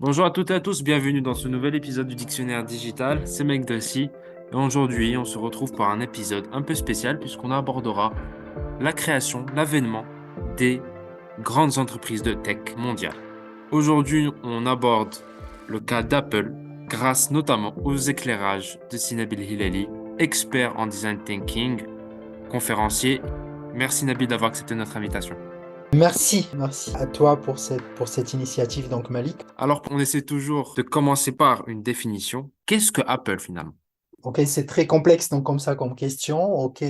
Bonjour à toutes et à tous, bienvenue dans ce nouvel épisode du Dictionnaire Digital, c'est Mekdassi et aujourd'hui on se retrouve pour un épisode un peu spécial puisqu'on abordera la création, l'avènement des grandes entreprises de tech mondiales. Aujourd'hui on aborde le cas d'Apple grâce notamment aux éclairages de Sinabil Hilali, expert en design thinking, conférencier. Merci Nabil d'avoir accepté notre invitation. Merci à toi pour cette initiative, donc Malik. Alors on essaie toujours de commencer par une définition. Qu'est-ce que Apple finalement? Ok, c'est très complexe donc comme ça comme question. Ok,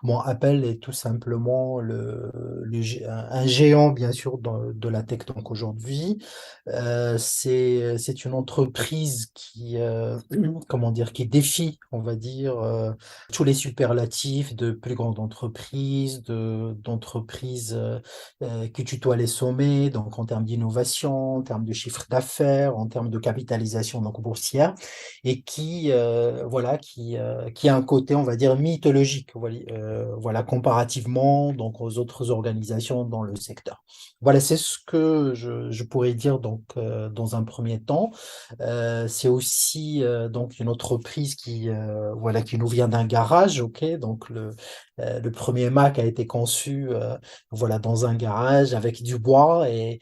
bon, Apple est tout simplement un géant bien sûr de la tech donc aujourd'hui. C'est une entreprise qui comment dire qui défie on va dire tous les superlatifs de plus grande entreprise, de d'entreprise qui tutoie les sommets donc en termes d'innovation, en termes de chiffre d'affaires, en termes de capitalisation donc boursière et qui a un côté, on va dire, mythologique, voilà, comparativement donc aux autres organisations dans le secteur. Voilà, c'est ce que je pourrais dire donc dans un premier temps. C'est aussi donc une entreprise qui nous vient d'un garage, ok. Donc le premier Mac a été conçu voilà dans un garage avec du bois et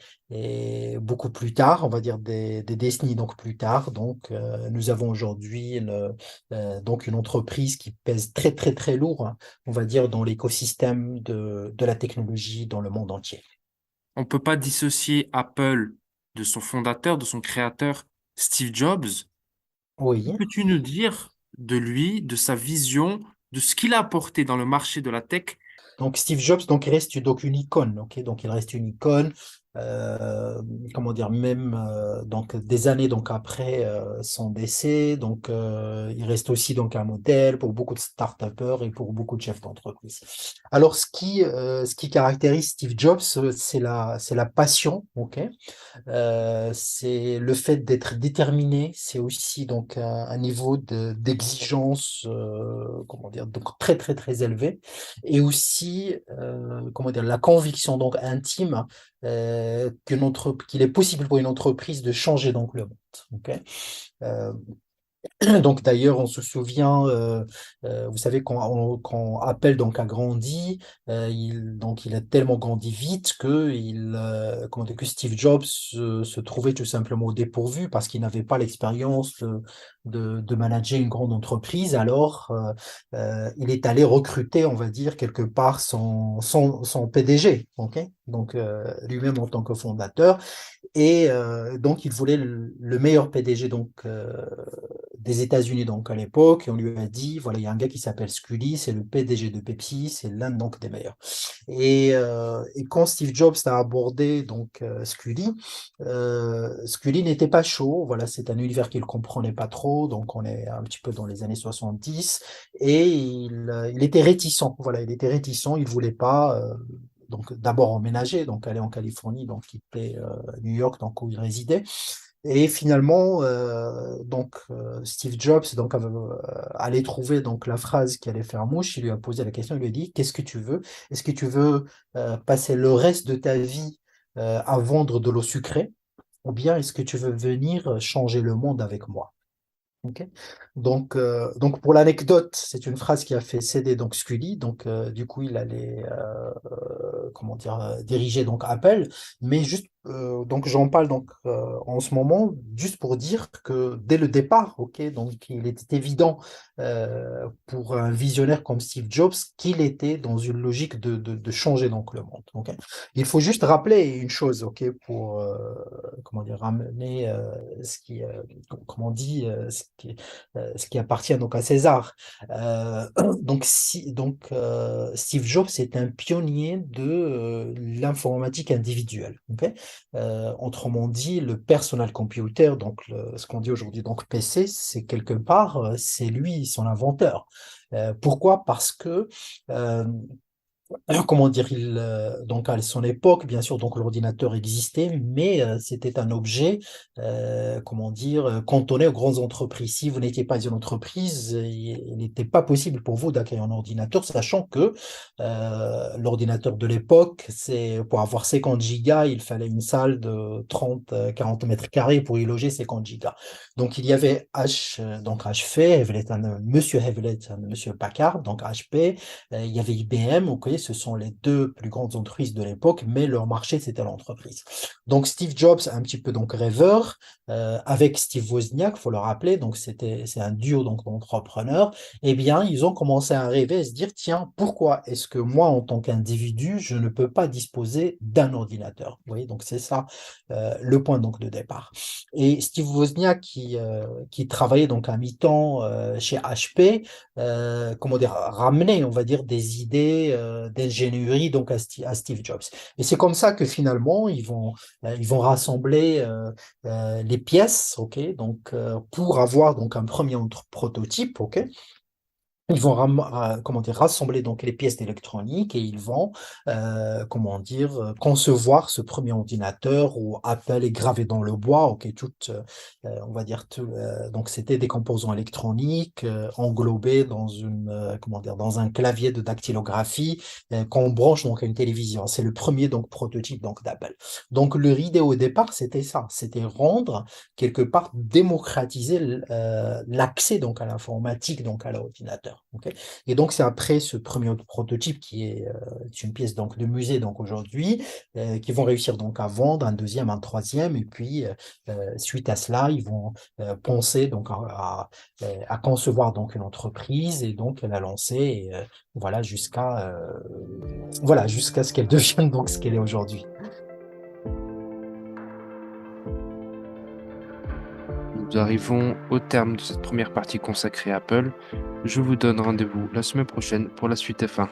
beaucoup plus tard, on va dire des décennies donc plus tard, donc nous avons aujourd'hui donc une entreprise qui pèse très très très lourd, hein, on va dire dans l'écosystème de la technologie dans le monde entier. On ne peut pas dissocier Apple de son fondateur, de son créateur, Steve Jobs. Que Oui. peux-tu nous dire de lui, de sa vision, de ce qu'il a apporté dans le marché de la tech? Donc Steve Jobs, donc il reste donc une icône, ok, donc il reste une icône. euh, comment dire, même donc des années donc après son décès, donc il reste aussi donc un modèle pour beaucoup de start-upers et pour beaucoup de chefs d'entreprise. Alors ce qui caractérise Steve Jobs, c'est la passion, ok. C'est le fait d'être déterminé, c'est aussi donc un niveau d'exigence, comment dire, donc très très très élevé, et aussi comment dire la conviction donc intime qu'il est possible pour une entreprise de changer donc le monde. Ok. Euh, donc d'ailleurs, on se souvient, vous savez, quand Apple donc a grandi, donc il a tellement grandi vite comment dire, que Steve Jobs se trouvait tout simplement au dépourvu parce qu'il n'avait pas l'expérience de manager une grande entreprise. Alors, il est allé recruter, on va dire, quelque part son PDG, ok? Donc lui-même en tant que fondateur. Et donc, il voulait le meilleur PDG donc, des États-Unis donc, à l'époque. Et on lui a dit, voilà, il y a un gars qui s'appelle Scully, c'est le PDG de Pepsi, c'est l'un donc, des meilleurs. Et quand Steve Jobs a abordé donc, Scully n'était pas chaud. Voilà, c'est un univers qu'il ne comprenait pas trop. Donc, on est un petit peu dans les années 70. Et il était réticent. Voilà, il était réticent. Il ne voulait pas. Donc d'abord emménager, donc aller en Californie, donc quitter New York, donc où il résidait. Et finalement, Steve Jobs allait trouver donc la phrase qui allait faire mouche. Il lui a posé la question, il lui a dit, qu'est-ce que tu veux? Est-ce que tu veux passer le reste de ta vie à vendre de l'eau sucrée, ou bien est-ce que tu veux venir changer le monde avec moi? Ok. Donc pour l'anecdote, c'est une phrase qui a fait céder donc Scully. Donc du coup, il allait comment dire diriger donc Apple. Mais juste donc j'en parle donc en ce moment juste pour dire que dès le départ, ok, donc il était évident pour un visionnaire comme Steve Jobs qu'il était dans une logique de changer donc le monde. Ok. Il faut juste rappeler une chose, ok, pour comment dire ramener ce qui comment on dit, ce qui appartient donc à César. Euh, Steve Jobs est un pionnier de l'informatique individuelle. Ok. Autrement dit, le personal computer, donc ce qu'on dit aujourd'hui donc PC, c'est quelque part, c'est lui son inventeur. Pourquoi? Parce que euh, comment dire, donc à son époque, bien sûr, donc l'ordinateur existait, mais c'était un objet, comment dire, cantonné aux grandes entreprises. Si vous n'étiez pas une entreprise, il n'était pas possible pour vous d'acquérir un ordinateur, sachant que l'ordinateur de l'époque, c'est pour avoir 50 gigas, il fallait une salle de 30, 40 mètres carrés pour y loger 50 gigas. Donc il y avait donc HP, Monsieur Hewlett, Monsieur Packard, donc HP. Il y avait IBM, ok, ce sont les deux plus grandes entreprises de l'époque, mais leur marché, c'était l'entreprise. Donc Steve Jobs, un petit peu donc rêveur, avec Steve Wozniak, faut le rappeler, donc c'est un duo donc d'entrepreneurs. Eh bien, ils ont commencé à rêver, à se dire, tiens, pourquoi est-ce que moi, en tant qu'individu, je ne peux pas disposer d'un ordinateur? Vous voyez, donc c'est ça le point donc de départ. Et Steve Wozniak, qui travaillait donc à mi-temps chez HP, comment dire, ramener, on va dire, des idées d'ingénierie donc à Steve Jobs. Et c'est comme ça que finalement, ils vont rassembler les pièces, ok, donc pour avoir donc un premier prototype, ok. Ils vont comment dire, rassembler donc les pièces d'électronique et ils vont comment dire concevoir ce premier ordinateur où Apple est gravé dans le bois, ok, tout, on va dire donc c'était des composants électroniques englobés dans une comment dire dans un clavier de dactylographie qu'on branche donc à une télévision. C'est le premier donc prototype donc d'Apple. Donc leur idée au départ c'était ça, c'était rendre quelque part démocratiser l'accès donc à l'informatique donc à l'ordinateur. Ok. Et donc, c'est après ce premier prototype qui est une pièce donc, de musée donc aujourd'hui, qui vont réussir donc à vendre un deuxième, un troisième, et puis suite à cela, ils vont penser donc à concevoir donc une entreprise et donc la lancer, et, voilà voilà jusqu'à ce qu'elle devienne donc ce qu'elle est aujourd'hui. Nous arrivons au terme de cette première partie consacrée à Apple. Je vous donne rendez-vous la semaine prochaine pour la suite F1.